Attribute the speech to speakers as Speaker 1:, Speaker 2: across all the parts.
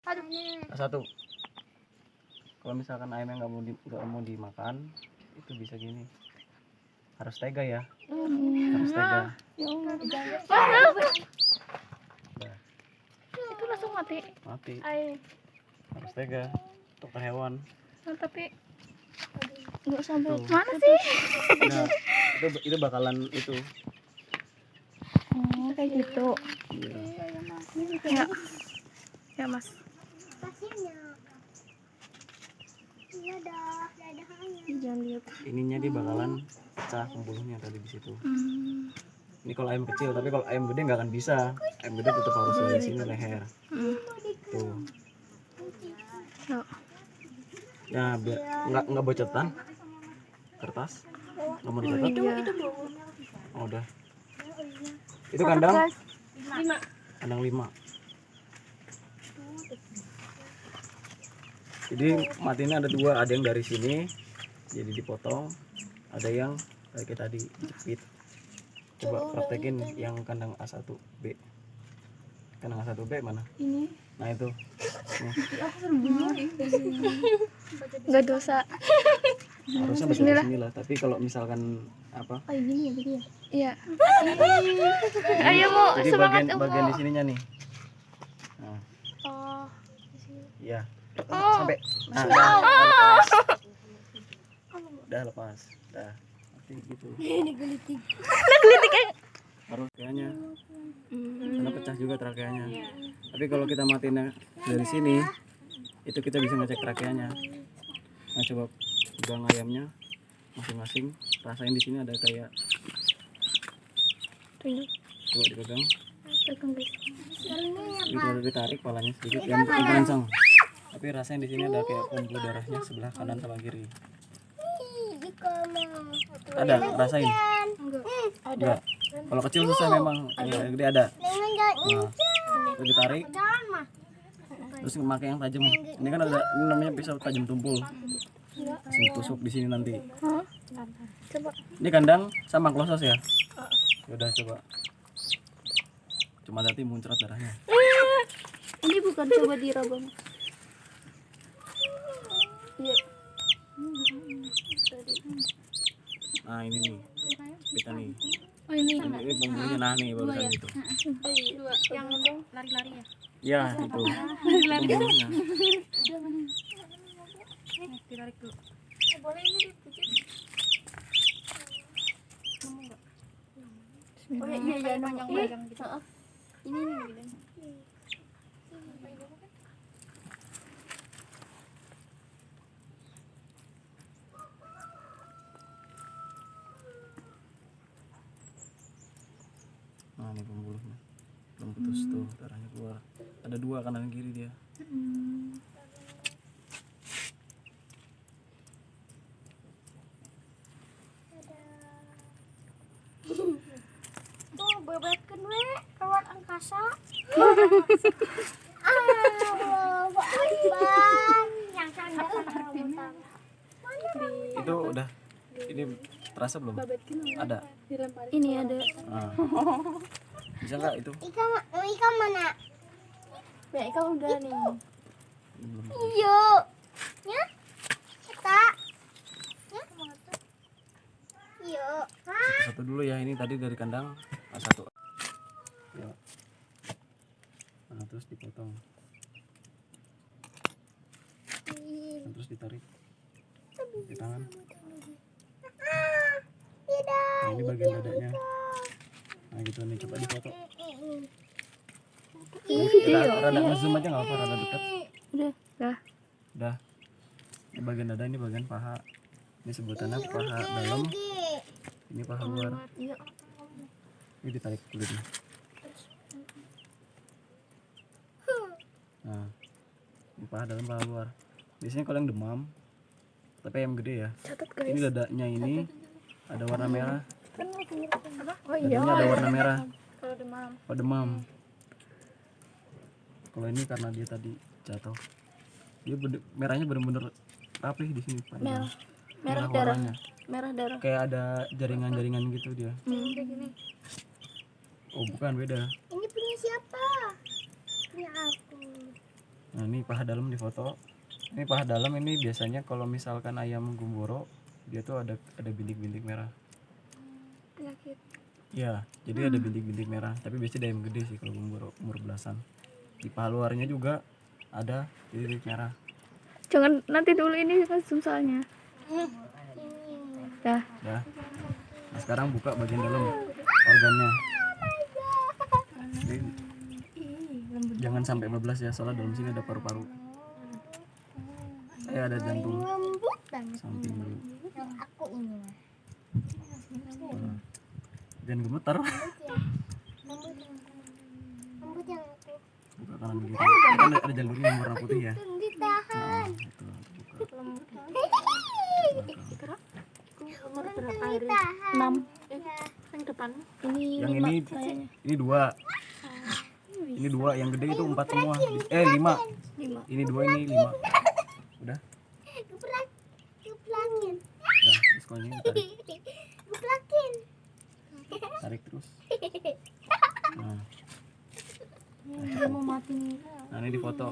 Speaker 1: A1. Kalau misalkan ayamnya nggak mau dimakan, itu bisa gini. Harus tega ya. Harus tega. Nah,
Speaker 2: Itu langsung mati.
Speaker 1: mati.
Speaker 2: Ay,
Speaker 1: Harus tega untuk ke hewan.
Speaker 2: tapi nggak sampai
Speaker 1: Tuh.
Speaker 2: mana sih?
Speaker 1: Nah, itu bakalan itu.
Speaker 2: Oh, kayak gitu.
Speaker 1: Iya.
Speaker 2: Ya, ya mas. Jangan lihat.
Speaker 1: Ininya dia bakalan pecah pembuluhnya tadi di situ.
Speaker 2: Hmm.
Speaker 1: Ini kalau ayam kecil, tapi kalau ayam gede nggak akan bisa. Ayam gede tetap harus dari sini leher. Tuh.
Speaker 2: Ya.
Speaker 1: Ya biar nggak bocotan kertas. Nggak mau dicatat.
Speaker 2: Iya.
Speaker 1: Oh, udah. Itu kandang.
Speaker 2: Guys.
Speaker 1: Kandang 5. Jadi matinya ada 2, ada yang dari sini jadi dipotong, ada yang kayak tadi jepit. Coba praktekin yang kandang A1B. Kandang A1B mana?
Speaker 2: Ini
Speaker 1: Nah itu. Nih,
Speaker 2: nggak dosa.
Speaker 1: harusnya baca bismillah, tapi kalau misalkan apa?
Speaker 2: Oh gini ya gitu ya? Iya. Ayo mau
Speaker 1: Jadi
Speaker 2: semangat
Speaker 1: bagian di sininya nih. Nah,
Speaker 2: Oh.
Speaker 1: iya.
Speaker 2: Oh.
Speaker 1: Sampai. Nah, udah lepas. Udah lepas. Udah. Nanti gitu.
Speaker 2: Gelitik
Speaker 1: Trakeanya. Karena pecah juga trakeanya. Tapi kalau kita matiin dari sini, itu kita bisa ngecek trakeanya. Nah, coba pegang ayamnya masing-masing, rasain di sini ada kayak. Coba dipegang. Gitu ditarik palanya sedikit, yang kencang. Tapi rasanya di sini ada kayak pembuluh darahnya sebelah kanan sama kiri. Ada, rasain? Enggak. Kalau kecil susah memang, yang gede ada. Nah, terus ditarik. Terus memakai yang tajam. Ini kan ada, ini namanya pisau tajam tumpul. Langsung tusuk di sini nanti.
Speaker 2: Coba.
Speaker 1: Ini kandang sama klosos ya? Udah coba. Cuma nanti muncrat darahnya.
Speaker 2: Ini bukan coba diraba. Iya.
Speaker 1: Nah ini nih, kita nih.
Speaker 2: Oh ini.
Speaker 1: Ini pembuluhnya, nah nih barusan itu.
Speaker 2: Yang lari-lari ya?
Speaker 1: Ya itu. Pembuluhnya.
Speaker 2: Ditarik dulu. Boleh ini dipijit. Oh iya iya panjang-panjang gitu. Ini gitu.
Speaker 1: Nah ini pembuluhnya. Belum putus tuh, darahnya keluar. Ada 2 kanan kiri dia.
Speaker 3: Tuh bebetkeun we keluar angkasa. Allahu Akbar. Yang sana rambutan.
Speaker 1: Itu udah. Ini terasa belum? Ada.
Speaker 2: Ini ada.
Speaker 1: Nah. Bisa nggak itu?
Speaker 3: Ikan mana?
Speaker 2: Ya ikan udah nih.
Speaker 1: Belum.
Speaker 3: Iya. Ya? Kita. Ya? Iya.
Speaker 1: Satu dulu ya, ini tadi dari kandang A1. Ya. Nah, terus dipotong. Nah, terus ditarik di tangan. Nah, ini bagian dadanya. Nah gitu nih, coba difoto. Rada ngezoom aja nggak apa, rada dekat.
Speaker 2: Udah.
Speaker 1: Udah. Ini bagian dada, ini bagian paha. Ini sebutannya paha dalam. Ini paha luar. Ini ditarik kulitnya. Nah, ini paha dalam, paha luar. Biasanya kalau yang demam, tapi yang gede ya.
Speaker 2: Catat guys.
Speaker 1: Ini dadanya ini ada warna merah.
Speaker 2: Oh iya.
Speaker 1: Dadanya ada warna merah.
Speaker 2: Kalau demam.
Speaker 1: Oh demam. Kalau ini karena dia tadi jatuh. Dia merahnya bener-bener rapih di sini.
Speaker 2: Merah.
Speaker 1: Merah
Speaker 2: darah.
Speaker 1: warnanya.
Speaker 2: Merah darah.
Speaker 1: Kayak ada jaringan-jaringan gitu dia.
Speaker 2: Kayak gini.
Speaker 1: Oh bukan, beda.
Speaker 3: Ini punya siapa? Punya aku.
Speaker 1: Nah ini paha dalam di foto. Ini paha dalam ini biasanya kalau misalkan ayam gumboro dia tuh ada bintik-bintik merah.
Speaker 2: Penyakit.
Speaker 1: Ya, jadi ada bintik-bintik merah. Tapi biasanya ayam gede sih kalau gumboro umur belasan. Di paha luarnya juga ada bintik merah.
Speaker 2: Jangan nanti dulu ini kan zoom soalnya. Dah.
Speaker 1: Ya. Nah sekarang buka bagian dalam organnya. Ini, jangan sampai bablas ya, soalnya dalam sini ada paru-paru. Saya ada jantung
Speaker 3: Lembut banget.
Speaker 1: samping dulu.
Speaker 3: Yang aku ini mah.
Speaker 1: Nah, jangan gemetar.
Speaker 3: Lembut yang aku.
Speaker 1: Buka kanan kiri. Kan ada jalurnya yang warna putih ya.
Speaker 3: Ditahan.
Speaker 1: Nah, itu buka.
Speaker 3: Ditahan.
Speaker 2: Yang depan.
Speaker 1: Yang ini dua. Ini dua, yang gede itu 4 semua. 5. Ini 2, ini 5. Udah.
Speaker 3: Geplakin.
Speaker 1: Udah, terus kalau ini tarik.
Speaker 3: Geplakin.
Speaker 1: Tarik terus. Nah. Nah, ini di foto.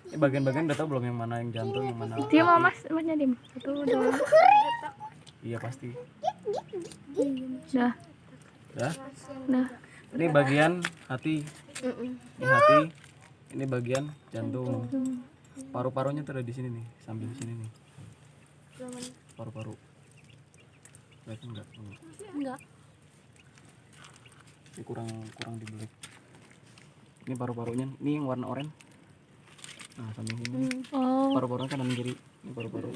Speaker 1: Ini bagian-bagian udah tahu belum yang mana yang jantung, yang mana
Speaker 2: Dia mau
Speaker 1: hati?
Speaker 2: masnya dim. 1, 2.
Speaker 1: Iya pasti.
Speaker 2: Dah.
Speaker 1: Udah.
Speaker 2: Nah.
Speaker 1: Ini bagian hati. Ini hati. Ini bagian jantung. Paru-parunya tuh ada di sini nih, sambil sini nih. Paru-paru. Lihat enggak?
Speaker 2: Enggak.
Speaker 1: Ini kurang di black. Ini paru-parunya, ini yang warna oranye. Nah, samping sini.
Speaker 2: Oh.
Speaker 1: Paru-parunya kanan kiri. Ini paru-paru.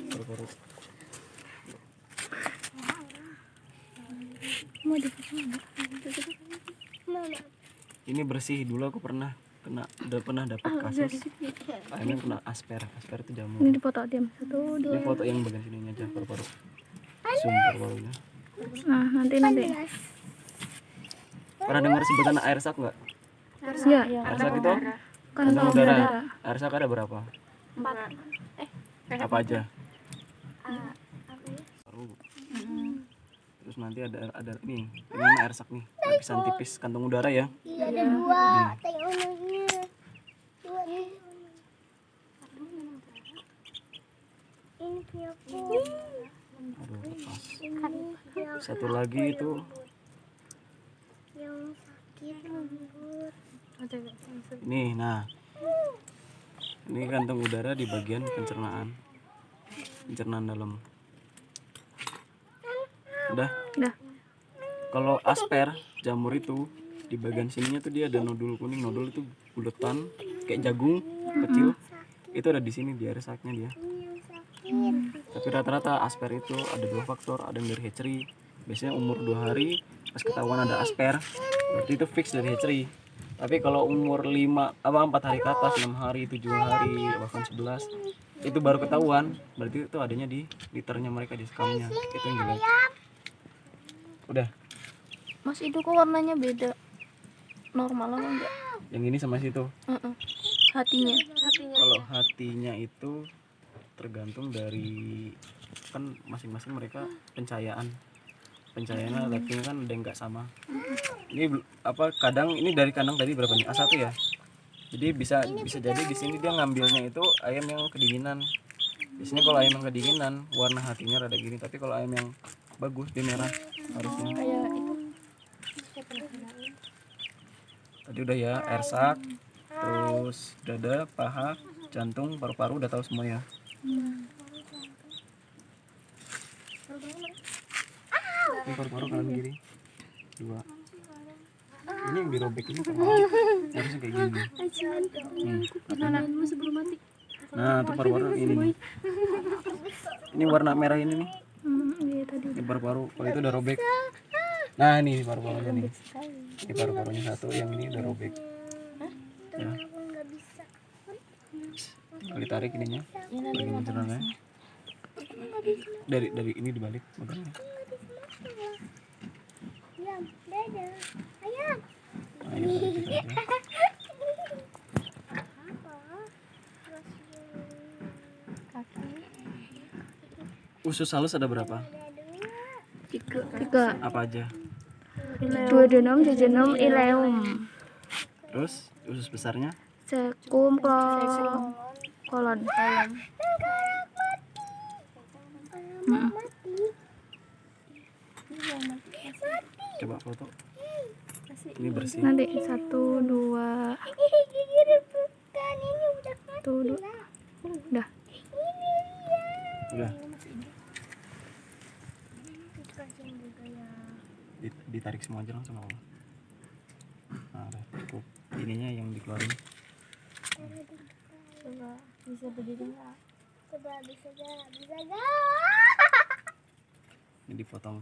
Speaker 2: Mau dipotong.
Speaker 3: Mama.
Speaker 1: Ini bersih, dulu aku pernah dapat kasus. Ayamnya kena asper itu jamur.
Speaker 2: Ini dipotong dim. 1, 2.
Speaker 1: Ini foto yang bagian sini aja, paru-paru. Zoom paru-parunya.
Speaker 2: Nah, nanti.
Speaker 1: Pernah dengar sebutan air sak nggak?
Speaker 2: Ya.
Speaker 1: Air sak itu
Speaker 2: Kantong
Speaker 1: udara.
Speaker 2: udara.
Speaker 1: Air sak ada berapa? 4. Apa aja? Paru. Terus nanti ada nih, ini air sak nih, lapisan tipis kantong udara ya.
Speaker 3: Iya ada 2. Tengok unuknya. 2. Ini punya aku.
Speaker 1: Aduh, lepas.
Speaker 3: Ini
Speaker 1: Satu lagi itu
Speaker 3: yang sakit lembut.
Speaker 1: ini, nah. Ini kantong udara di bagian pencernaan dalam. Udah. Kalau asper jamur itu di bagian sininya tuh dia ada nodul kuning, nodul itu buletan kayak jagung kecil. Itu ada di sini di air saknya dia.
Speaker 3: Ini yang sakit.
Speaker 1: Tapi rata-rata asper itu ada 2 faktor, ada yang dari hatchery. Biasanya umur 2 hari pas ketahuan ada asper, berarti itu fix dari hatchery. Tapi kalau umur 4 hari ke atas, 6 hari, 7 hari, bahkan 11, itu baru ketahuan, berarti itu adanya di liternya mereka, di skamnya. Itu yang jelek. Udah,
Speaker 2: Mas itu kok warnanya beda. Normal apa enggak?
Speaker 1: yang ini sama situ.
Speaker 2: Hatinya.
Speaker 1: Kalau hatinya itu tergantung dari, kan masing-masing mereka pencahayaannya hatinya kan ada yang nggak sama. Ini kadang ini dari kandang tadi berapa nih? A1 ya. Jadi bisa jadi di sini dia ngambilnya itu ayam yang kedinginan. Biasanya kalau ayam yang kedinginan warna hatinya rada gini, tapi kalau ayam yang bagus dia merah harusnya.
Speaker 2: Kayak itu.
Speaker 1: Tadi udah ya, air sak, terus dada, paha, jantung, paru-paru udah tahu semua ya. Ini paru-paru kanan kiri 2. Ini yang dirobek ini harusnya kayak gini. Nah itu paru-paru ini nih. Ini warna merah ini nih.
Speaker 2: Iya tadi.
Speaker 1: Ini paru-paru, kalau itu udah robek. Nah ini paru-parunya nih. Ini paru-parunya 1, yang ini udah robek. Ya. Kalau ditarik ininya, bagian pencernanya. Dari ini dibalik megangnya.
Speaker 3: Ayam, dadah. Ayam.
Speaker 1: Nah, ini tarik kita aja. Usus halus ada berapa?
Speaker 2: 3.
Speaker 1: Apa aja?
Speaker 2: Duodenum, jejunum, ileum.
Speaker 1: Terus usus besarnya?
Speaker 2: Cecum, kolon.
Speaker 3: Tengkorak mati. Mati.
Speaker 1: Coba foto. Ini bersih.
Speaker 2: Nanti 1, 2,
Speaker 3: Gigi rebukan ini udah mati.
Speaker 2: tuh, udah.
Speaker 3: Ini dia.
Speaker 1: Udah.
Speaker 3: Kasihin juga ya.
Speaker 1: Ditarik semua aja langsung apa? Nah, udah cukup. Ininya yang dikeluarin.
Speaker 3: Coba bisa berdiri nggak? Coba bisa nggak? Bisa nggak?
Speaker 1: Ini dipotong.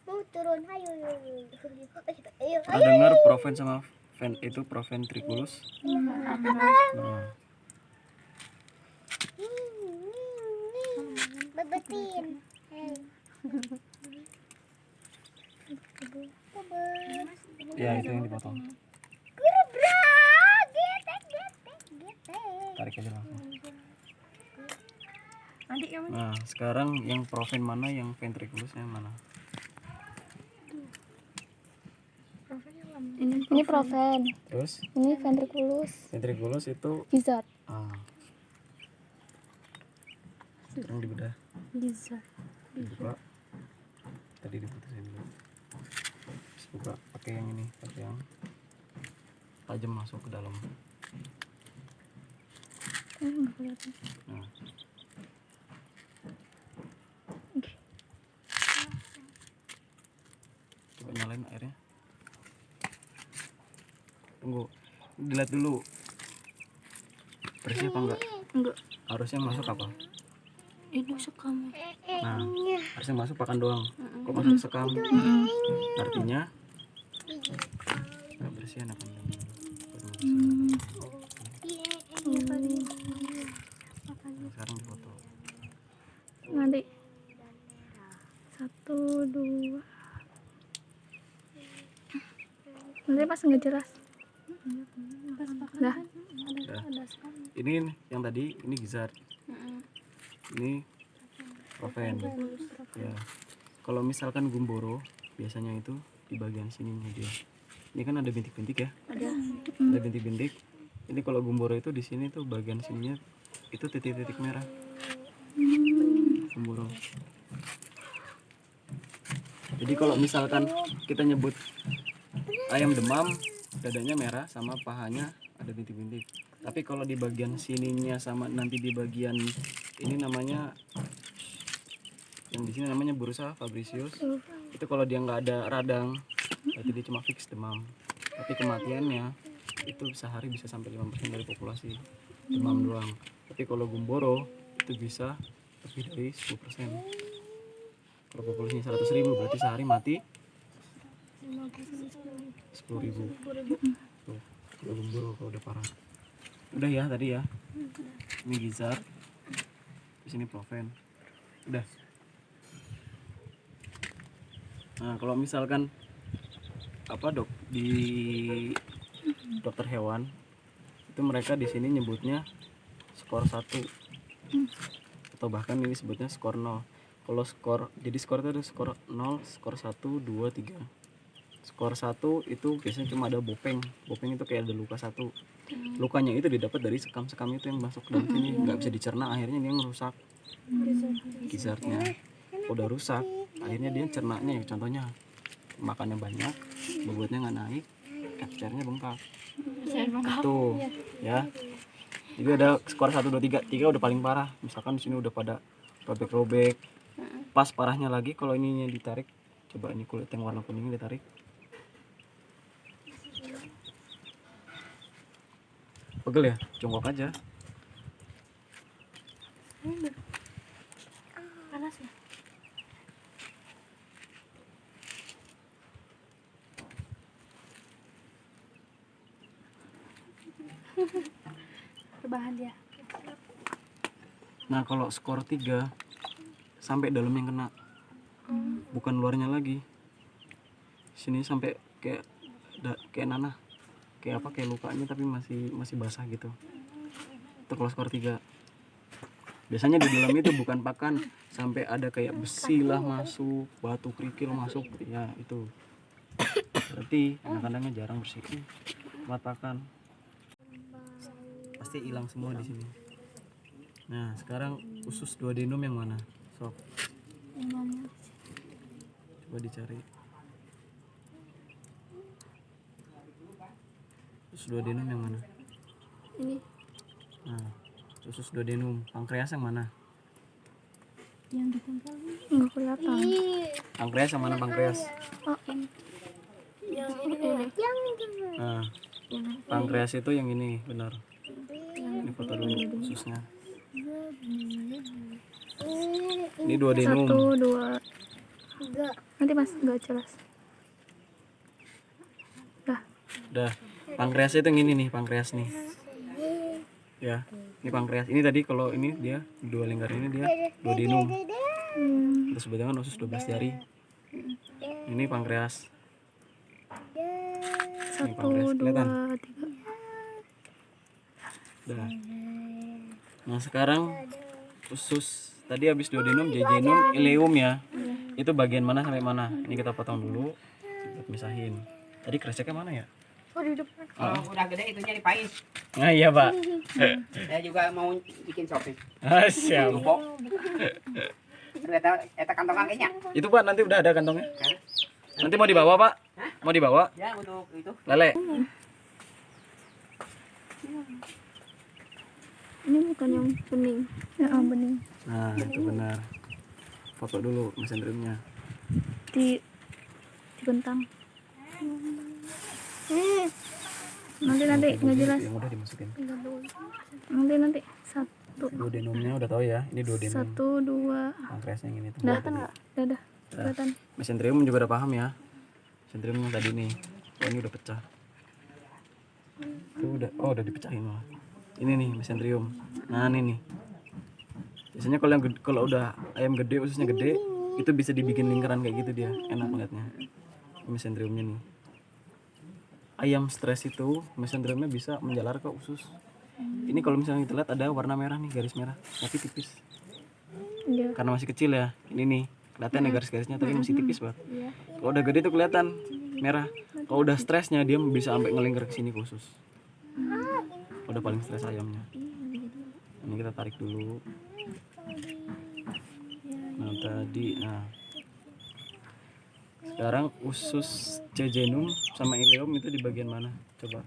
Speaker 3: Mau turun, ayo, ayo.
Speaker 1: Pernah dengar proven sama itu proventriculus? Nah,
Speaker 3: Bebetin.
Speaker 1: ya itu yang dipotong.
Speaker 3: Getek.
Speaker 1: Tarik aja langsung.
Speaker 3: Adik kamu.
Speaker 1: Nah, sekarang yang proven mana, yang ventriculusnya mana?
Speaker 2: Ini proven.
Speaker 1: Terus
Speaker 2: Ini ventriculus.
Speaker 1: ventriculus itu
Speaker 2: Gizzard.
Speaker 1: sekarang dibedah,
Speaker 2: Gizzard.
Speaker 1: dibuka. Tadi diputusin dulu. Terus buka pakai yang ini, pakai yang tajam masuk ke dalam.
Speaker 2: Nggak kelihatan.
Speaker 1: Nah, coba nyalain airnya. Tunggu, dilihat dulu bersih apa enggak.
Speaker 2: Enggak.
Speaker 1: Harusnya masuk apa?
Speaker 2: Ini sekam.
Speaker 1: Nah, harusnya masuk pakan doang. Kok masuk sekam? Artinya nggak bersih anak kandung. Sekarang foto.
Speaker 2: Nanti 1, 2. Nanti pas nggak jelas. Dah.
Speaker 1: Ini yang tadi, ini gizzard. Ini proven. Ya. Kalau misalkan gumboro, biasanya itu di bagian sininya dia. Ini kan ada bintik-bintik ya. Ada bintik-bintik. Ini kalau gumboro itu di sini tuh bagian sininya itu titik-titik merah. Gumboro. Jadi kalau misalkan kita nyebut ayam demam, dadanya merah sama pahanya ada bintik-bintik. Tapi kalau di bagian sininya sama nanti di bagian ini namanya, yang di sini namanya Bursa fabricius. Itu kalau dia nggak ada radang, berarti dia cuma fix demam. Tapi kematiannya itu sehari bisa sampai 5% dari populasi demam doang. Tapi kalau gumboro itu bisa lebih dari 10%. Kalau populasinya 100.000 berarti sehari mati 10.000. Tuh, kalau gumboro kalau udah parah. Udah ya tadi ya. Ini gizzard. Di sini proven. Udah. Nah, kalau misalkan apa dok di dokter hewan itu mereka di sini nyebutnya skor 1 atau bahkan ini sebutnya skor 0. Kalau skor, jadi skor itu ada skor 0, skor 1, 2, 3. Skor 1 itu biasanya cuma ada bopeng. Bopeng itu kayak ada luka 1. Lukanya itu didapat dari sekam-sekam itu yang masuk ke dalam sini, nggak bisa dicerna, akhirnya dia ngerusak gizzardnya. Udah rusak, akhirnya dia cernanya, contohnya makannya banyak, bobotnya nggak naik, capture-nya bengkak. Tuh, ya. Jadi ada skor 1, 2, 3. 3 udah paling parah. Misalkan di sini udah pada robek-robek. Pas parahnya lagi kalau ininya ditarik. Coba ini kulit yang warna kuning ditarik. Pegel ya? Jongkok aja.
Speaker 2: Panas ya? Rebahan dia.
Speaker 1: Nah kalau skor 3 sampai dalam yang kena, bukan luarnya lagi. Sini sampai kayak nanah, kayak apa, kayak lukanya tapi masih basah gitu. Itu kalau skor 3. Biasanya di dalam itu bukan pakan, sampai ada kayak besi lah masuk, batu kerikil masuk, ya itu. Berarti anak-anaknya jarang bersihin buat pakan. pasti hilang semua di sini. Nah sekarang usus duodenum yang mana? Sok coba dicari. Usus duodenum yang mana?
Speaker 2: Ini
Speaker 1: Nah usus duodenum. Pankreas yang mana?
Speaker 2: nggak kelihatan.
Speaker 1: Pankreas yang mana pankreas?
Speaker 2: Oh, ini. Yang ini.
Speaker 1: Nah pankreas itu yang ini benar. Ini foto dulu ususnya. Ini duodenum.
Speaker 2: 1, 2. Nanti mas nggak jelas. Dah.
Speaker 1: Udah. Pankreas itu yang ini nih, pankreas nih. Ya, ini pankreas. Ini tadi kalau ini dia dua lingkar ini dia duodenum. Terus sebelah usus 12 jari. Ini pankreas. Ini
Speaker 2: 1,
Speaker 1: pankreas
Speaker 2: 2,
Speaker 1: kelihatan.
Speaker 2: 3.
Speaker 1: Udah. Nah, sekarang usus tadi habis duodenum, jejunum, ileum ya. Itu bagian mana sampai mana? Ini kita potong dulu. Buat misahin. Tadi kreseknya mana ya?
Speaker 2: Oh di depan.
Speaker 4: Kalau udah gede itunya dipais.
Speaker 1: Nah, iya, Pak.
Speaker 4: Saya juga mau bikin sop nih.
Speaker 1: Ah, siap.
Speaker 4: Lumpok. Eta kantong kakeknya.
Speaker 1: Itu Pak, nanti udah ada kantongnya. Nanti mau dibawa Pak? Mau dibawa?
Speaker 4: Ya untuk itu.
Speaker 1: Lele.
Speaker 2: Ini bukan yang bening. Ya, bening.
Speaker 1: Nah itu benar. Foto dulu mesenteriumnya.
Speaker 2: Dibentang. Nanti nggak jelas.
Speaker 1: Yang udah dimasukin.
Speaker 2: Nanti 1.
Speaker 1: Duodenumnya udah tahu ya. Ini duodenum.
Speaker 2: 1, 2.
Speaker 1: Pankreasnya yang ini tuh.
Speaker 2: Dah kan nggak? Dah. Kelihatan.
Speaker 1: Mesenterium juga udah paham ya. Mesenterium yang tadi nih. Oh ini udah pecah. Itu udah. Oh udah dipecahin malah. Ini nih mesenterium. Nah ini nih. Biasanya kalau udah ayam gede, ususnya gede, itu bisa dibikin lingkaran kayak gitu dia. Enak liatnya. Mesenteriumnya nih. Ayam stres itu mesenteriumnya bisa menjalar ke usus. Ini kalau misalnya kita lihat ada warna merah nih, garis merah, tapi tipis.
Speaker 2: Iya.
Speaker 1: Karena masih kecil ya. Ini nih, kelihatan ya garis-garisnya tapi masih tipis banget. Kalau udah gede tuh kelihatan merah. Kalau udah stresnya dia bisa sampai ngelingkar ke sini ke usus. Udah paling stres ayamnya. Ini kita tarik dulu. Nah tadi, sekarang usus jejunum sama ileum itu di bagian mana? Coba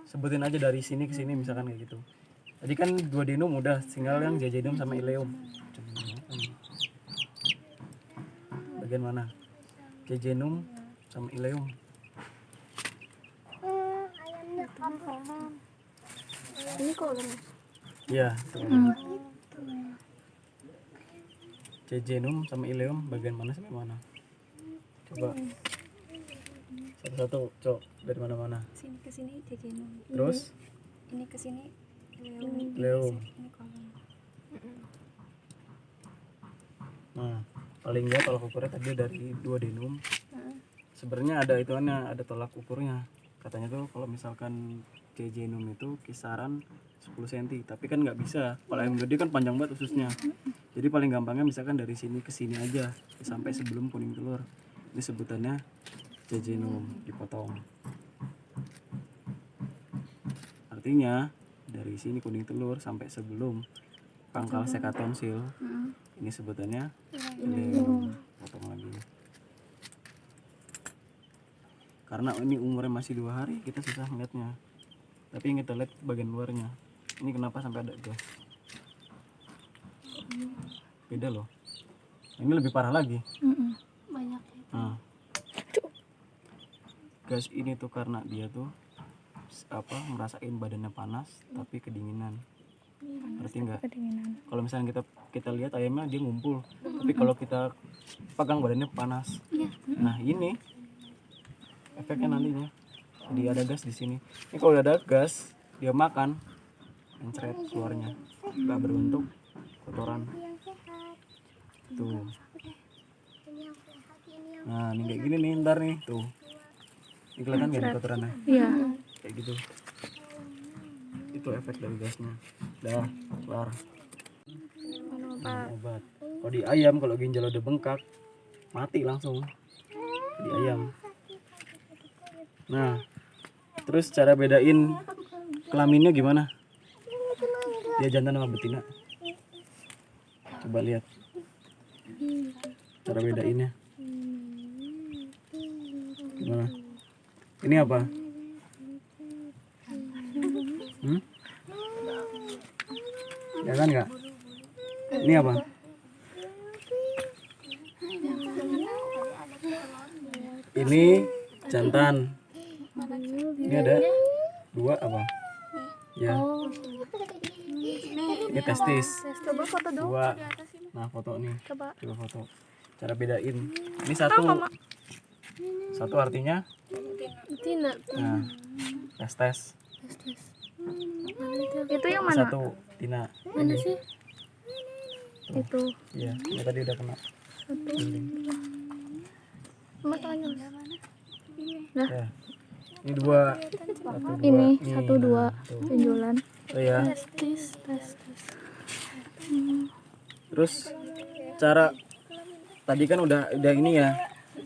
Speaker 1: sebutin aja dari sini ke sini misalkan kayak gitu. Tadi kan duodenum udah, tinggal yang jejunum sama ileum. Bagian mana? Jejunum sama ileum.
Speaker 2: Ini kolom.
Speaker 1: Iya. Jejunum sama ileum bagian mana sampai mana? Coba satu-satu, Cok, dari mana-mana.
Speaker 2: Sini ke sini jejunum.
Speaker 1: Terus
Speaker 2: Ini ke sini
Speaker 1: ileum.
Speaker 2: Ini kolom.
Speaker 1: Nah, paling nggak tolak ukurnya tadi dari duodenum. Sebenarnya ada hitungannya, ada tolak ukurnya. Katanya tuh kalau misalkan jejunum itu kisaran 10 cm, tapi kan nggak bisa. Kalau ayam gede kan panjang banget ususnya. Jadi paling gampangnya misalkan dari sini ke sini aja sampai sebelum kuning telur. Ini sebutannya jejunum, dipotong. Artinya dari sini kuning telur sampai sebelum pangkal sekatonsil. Ini sebutannya ileum. Potong lagi. Karena ini umurnya masih 2 hari, kita susah ngeliatnya. Tapi yang kita lihat bagian luarnya. Ini kenapa sampai ada gas? Beda loh. Ini lebih parah lagi.
Speaker 2: Banyak.
Speaker 1: Nah, gas ini tuh karena dia tuh merasain badannya panas tapi kedinginan. Ngerti nggak? Kalau misalnya kita lihat ayamnya dia ngumpul, tapi kalau kita pegang badannya panas. Nah ini efeknya nantinya. Jadi ada gas di sini. Ini kalau udah ada gas, dia makan, mencret keluarnya, nggak berbentuk kotoran. Tuh. Nah ini kayak gini nih ntar nih tuh. Ini kelihatan nggak nih kotorannya?
Speaker 2: Iya.
Speaker 1: Kayak gitu. Itu efek dari gasnya. Dah kelar. Obat. Kalau di ayam kalau ginjal udah bengkak mati langsung di ayam. Nah terus cara bedain kelaminnya gimana? Dia jantan sama betina. Coba lihat cara bedainnya. Gimana? Ini apa? Ya kan nggak? Ini apa? Ini jantan. Ini ada 2 apa? Ya. Ini testis.
Speaker 2: Coba foto dong.
Speaker 1: 2. Nah, foto nih.
Speaker 2: Coba.
Speaker 1: Coba foto. Cara bedain. Ini 1. 1 artinya
Speaker 2: Tina.
Speaker 1: nah, tes.
Speaker 2: Itu yang mana?
Speaker 1: 1 Tina.
Speaker 2: Mana sih? Itu.
Speaker 1: Iya, ini tadi udah kena. Dinding.
Speaker 2: Matanya.
Speaker 1: Ya. Ini 2. 1, 2.
Speaker 2: Ini
Speaker 1: Nih,
Speaker 2: 1 2
Speaker 1: tuh.
Speaker 2: penjualan.
Speaker 1: Oh ya.
Speaker 2: Tes.
Speaker 1: Terus cara tadi kan udah ini ya.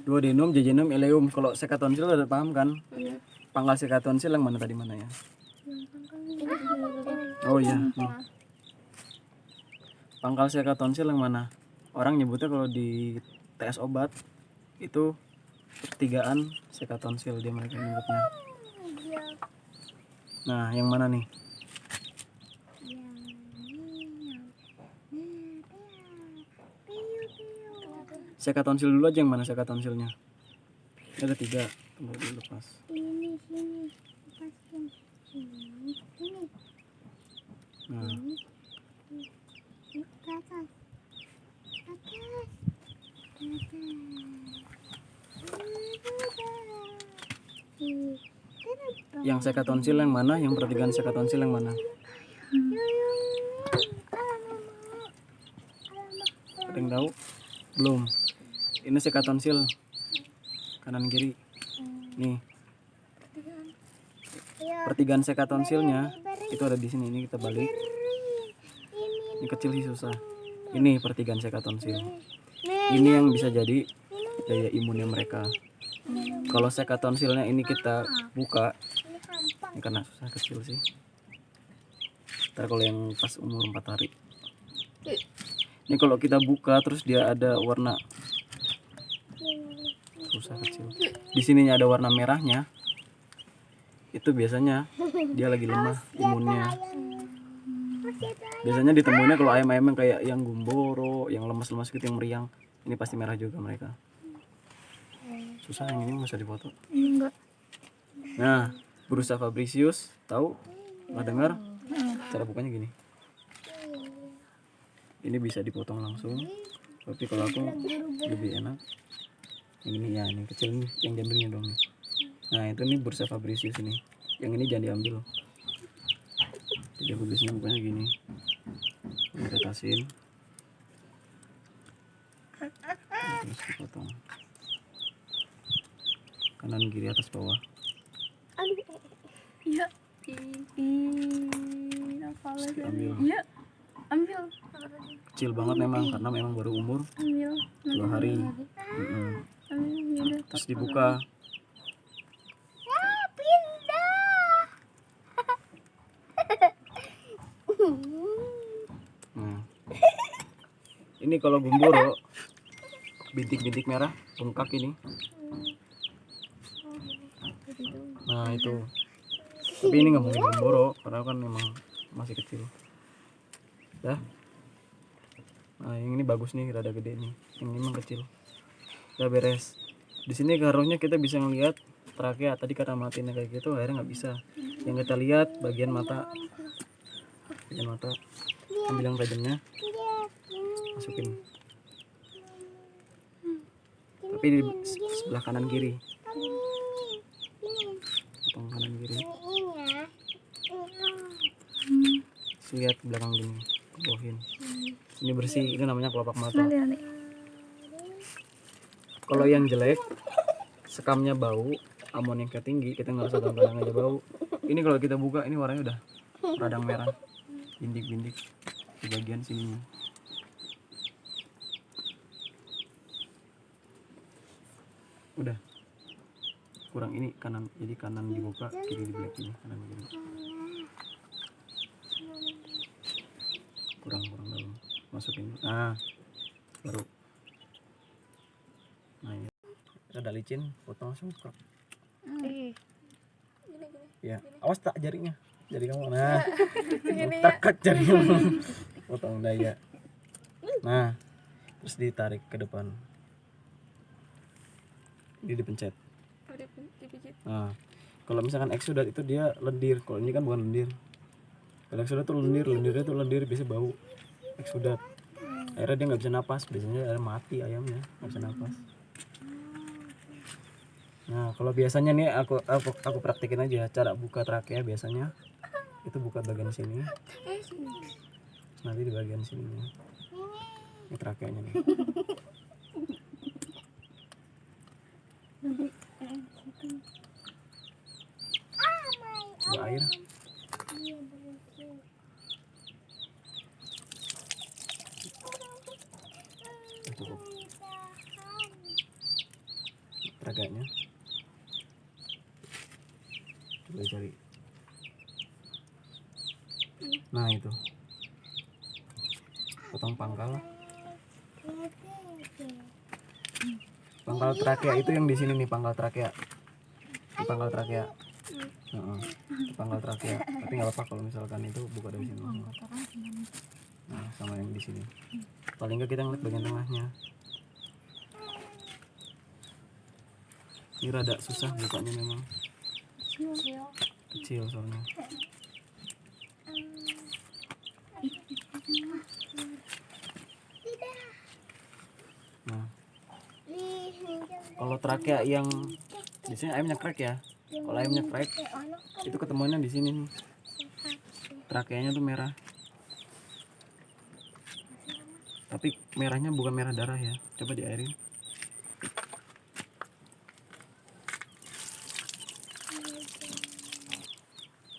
Speaker 1: Duodenum, jejunum, ileum. Kalau sekatonsil udah paham kan? Pangkal sekatonsil yang mana tadi mana ya? Oh iya. Nih. Pangkal sekatonsil yang mana? Orang nyebutnya kalau di tes obat itu pertigaan sekatonsil dia mereka nyebutnya. Nah, yang mana nih? Sekatonsil dulu aja, yang mana sekatonsilnya? Ini ada 3. Tunggu dulu lepas. Nah, yang sekatonsil yang mana? Yang pertigaan sekatonsil yang mana? Ada yang tahu? Belum. Ini sekatonsil kanan kiri. Nih. Pertigaan sekatonsilnya itu ada di sini. Ini kita balik. Ini kecil sih susah. Ini pertigaan sekatonsil. Ini yang bisa jadi daya imunnya mereka. Kalau sekatonsilnya ini kita buka, ini karena susah kecil sih. Ntar kalau yang pas umur 4 hari. Ini kalau kita buka terus dia ada warna susah kecil. Di sininya ada warna merahnya. Itu biasanya dia lagi lemah imunnya. Biasanya ditemuinnya kalau ayam-ayam yang kayak yang gumboro, yang lemas-lemas gitu, yang meriang. Ini pasti merah juga mereka. Susah yang ini nggak usah difoto.
Speaker 2: Enggak.
Speaker 1: Nah, Brusa fabricius, tahu? Nggak dengar? Cara bukanya gini. Ini bisa dipotong langsung. Tapi kalau aku lebih enak yang ini ya, ini kecil nih, yang diambilnya dong nih. Nah, itu nih Brusa fabricius ini. Yang ini jangan diambil. Jadi aku biasanya bukanya gini. Ini tetasin. Terus dipotong. Kanan kiri atas bawah.
Speaker 2: Iya.
Speaker 1: Terus diambil.
Speaker 2: Iya. Ambil.
Speaker 1: Kecil banget memang karena memang baru umur
Speaker 2: Ambil.
Speaker 1: 2 hari.
Speaker 2: Ambil.
Speaker 1: Terus dibuka. Nah. Ini kalau gumboro bintik-bintik merah bengkak ini. Nah, itu. Tapi ini nggak mungkin gumboro karena kan memang masih kecil. Dah. Nah, yang ini bagus nih, rada gede nih. Yang ini memang kecil. Udah beres. Di sini garuhnya kita bisa ngelihat trakea. Tadi karena matinya kayak gitu, akhirnya nggak bisa. Yang kita lihat bagian mata. Bagian mata. Ambil yang tajamnya. Masukin. Tapi di sebelah kanan kiri. Potong kanan kiri. Terus lihat ke belakang gini. Kebawahin. Ini bersih, ini namanya kelopak mata.
Speaker 2: Nanti.
Speaker 1: Kalau yang jelek, sekamnya bau, amoniaknya tinggi, kita nggak usah gampang aja bau. Ini kalau kita buka, ini warnanya udah radang merah, bintik-bintik di bagian sininya. Udah, kurang ini kanan, jadi kanan dibuka, kiri di belakang, kanan kiri. masukin. Nah, baru. Nah, ini ada licin, potong langsung buka. Ya, awas tak jarinya. Jari kamu. Nah, takak jarinya. Potong udah ya. Nah, terus ditarik ke depan. Ini dipencet. Nah, kalau misalkan exudat itu dia lendir. Kalau ini kan bukan lendir. Kalau exudat tuh lendirnya tuh lendir bisa bau. Exudat. Akhirnya dia nggak bisa napas. Biasanya mati ayamnya, nggak bisa napas. Nah, kalau biasanya nih aku praktekin aja cara buka trakea biasanya. Itu buka bagian sini. Nanti di bagian sini. Ini trakeanya nih. Coba air. Cukup. Trakeanya. Coba cari. Nah itu. Potong pangkal. Pangkal trakea itu yang di sini nih, pangkal trakea. Ini pangkal trakea. Pangkal trakea. Tapi nggak apa-apa kalau misalkan itu buka dari sini. Nah, sama yang di sini. Paling nggak kita ngeliat bagian tengahnya. Ini rada susah bukanya memang. Kecil soalnya. Nah, kalau trakea yang biasanya ayamnya crack ya. Kalau ayamnya crack itu ketemuannya di sini nih. Trakeanya tuh merah. Tapi merahnya bukan merah darah ya. Coba diairin.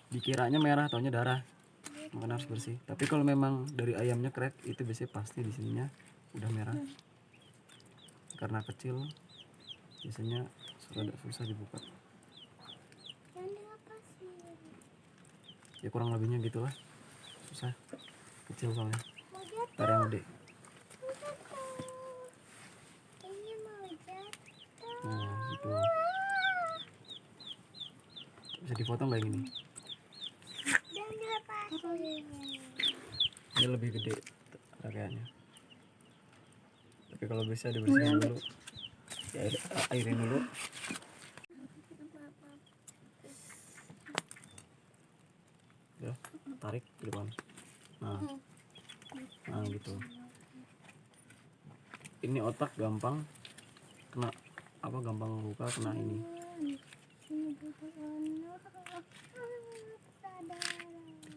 Speaker 1: Dikiranya merah, taunya darah. Makanya harus bersih. Tapi kalau memang dari ayamnya crack itu biasanya pasti di sininya udah merah. Karena kecil biasanya rada susah dibuka. Ya kurang lebihnya gitulah. Susah. Kecil soalnya. Ntar yang gede. Nah, gitu. Bisa dipotong kayak gini. Ini lebih gede trakeanya. Tapi kalau bisa dibersihin dulu. Airin dulu. Ya, tarik ke depan. Nah gitu. Ini otak gampang kena gampang luka kena ini.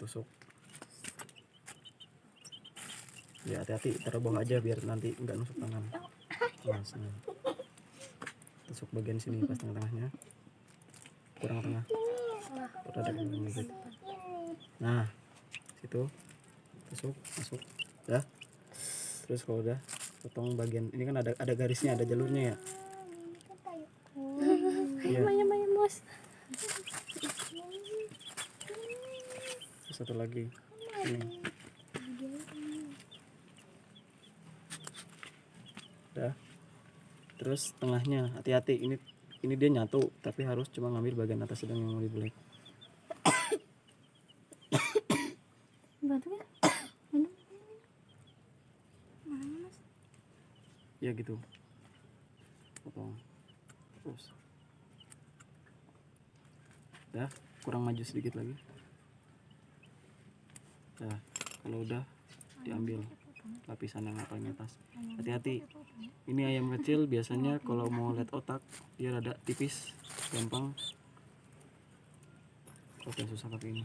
Speaker 1: Tusuk. Ya hati-hati, terbang aja biar nanti nggak nusuk tangan. Nah. Tusuk bagian sini pas tengah-tengahnya. Kurang tengah. Rada dikit. Nah, situ tusuk, masuk. Dah. Terus kalau udah potong bagian ini kan ada garisnya, ada jalurnya ya. Iya.
Speaker 2: Bos.
Speaker 1: Terus satu lagi. Ini. Dah. Terus tengahnya hati-hati, ini dia nyatu tapi harus cuma ngambil bagian atas sedang yang mau dibelek. Ya gitu. Potong. Terus. Dah, kurang maju sedikit lagi. Dah, kalau udah diambil lapisan yang paling atas. Hati-hati. Ini ayam kecil biasanya kalau mau lihat otak dia rada tipis, gampang. Oke, susah pakai ini.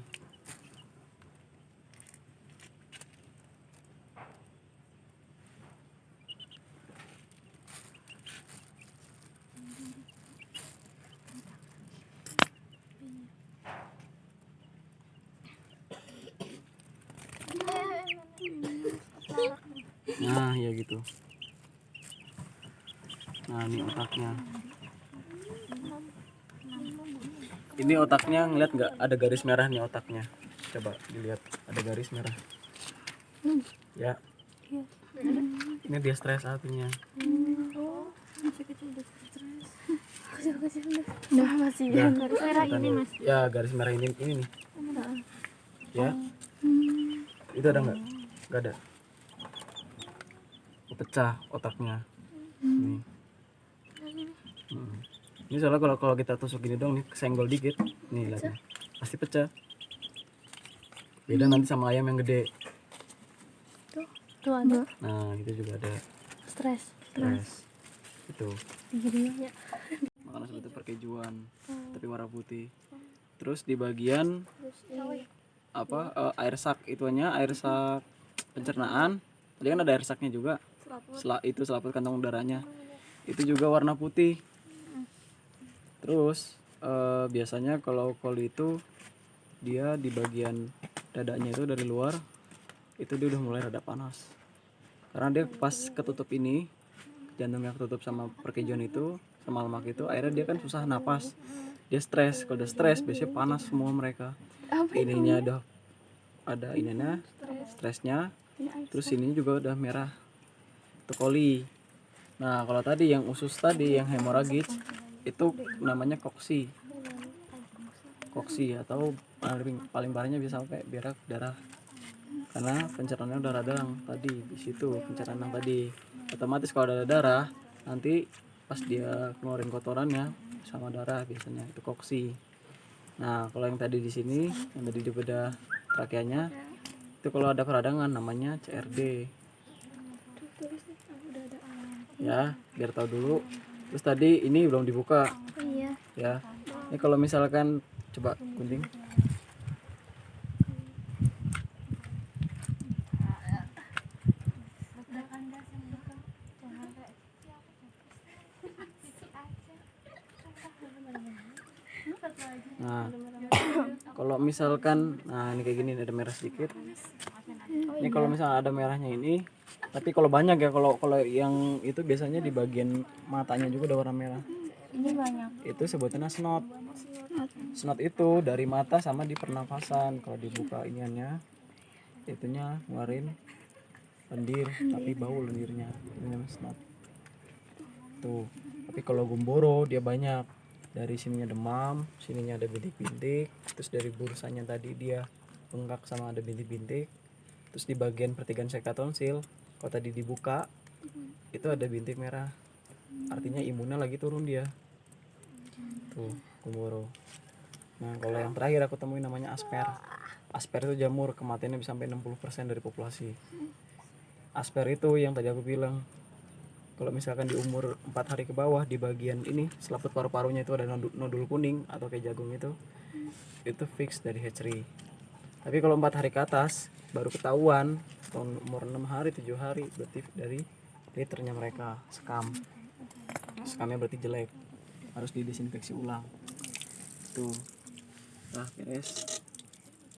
Speaker 1: Nah, ya gitu. Nah, ini otaknya. Ini otaknya ngeliat nggak ada garis merah nih otaknya. Coba dilihat, ada garis merah. Ya, Ini dia stres artinya.
Speaker 2: Nah, masih
Speaker 1: Udah.
Speaker 2: garis merah ini mas.
Speaker 1: Ya garis merah ini nih. Ya. Itu ada nggak? Nggak ada. Pecah otaknya. Nih. Ini soalnya kalau kita tusuk gini dong nih, kesenggol dikit, nih lihat nih. Pasti pecah. Beda nanti sama ayam yang gede.
Speaker 2: Tuh ada
Speaker 1: Nah itu juga ada
Speaker 2: stres.
Speaker 1: stres. Itu
Speaker 2: Gini ya.
Speaker 1: makanan seperti perkejuan, tapi warna putih. Terus di bagian apa air sak itunya, air sak pencernaan. Tadi kan ada air saknya juga. Itu selaput kantong udaranya. Itu juga warna putih. Terus biasanya kalau koli itu dia di bagian dadanya itu dari luar itu dia udah mulai rada panas karena dia pas ketutup ini, jantungnya ketutup sama perkejuan itu sama lemak itu, akhirnya dia kan susah napas, dia stres. Kalau udah stres biasanya panas semua mereka. Ininya udah ada ininya stresnya, terus ini juga udah merah itu koli. Nah kalau tadi yang usus tadi yang hemoragis itu namanya koksi atau paling parahnya bisa sampai berak darah karena pencernaannya udah radang tadi. Di situ pencernaan tadi otomatis kalau ada darah nanti pas dia keluarin kotorannya sama darah biasanya itu koksi. Nah kalau yang tadi di sini yang tadi di bedah trakeanya itu kalau ada peradangan namanya CRD ya, biar tahu dulu. Terus tadi ini belum dibuka ya, ini kalau misalkan coba gunting. Nah kalau misalkan nah ini kayak gini ada merah sedikit. Ini kalau misalnya ada merahnya ini, tapi kalau banyak ya, kalau yang itu biasanya di bagian matanya juga ada warna merah.
Speaker 2: Ini banyak.
Speaker 1: Itu sebutannya snot. Snot itu dari mata sama di pernapasan. Kalau dibuka iniannya, itunya ngeluarin lendir, tapi bau lendirnya. Ini namanya snot. Tuh. Tapi kalau gumboro dia banyak. Dari sininya demam, sininya ada bintik-bintik, terus dari bursanya tadi dia bengkak sama ada bintik-bintik. Terus di bagian pertigaan sekatonsil, kalau tadi dibuka, itu ada bintik merah. Artinya imunnya lagi turun dia. Tuh, gumboro. Nah, kalau yang terakhir aku temuin namanya asper. Asper itu jamur, kematiannya bisa sampai 60% dari populasi. Asper itu yang tadi aku bilang, kalau misalkan di umur 4 hari ke bawah di bagian ini selaput paru-parunya itu ada nodul kuning atau kayak jagung itu fix dari hatchery. Tapi kalau 4 hari ke atas baru ketahuan, umur 6 hari 7 hari berarti dari liternya mereka skamnya berarti jelek, harus didesinfeksi ulang. Tuh nah beres.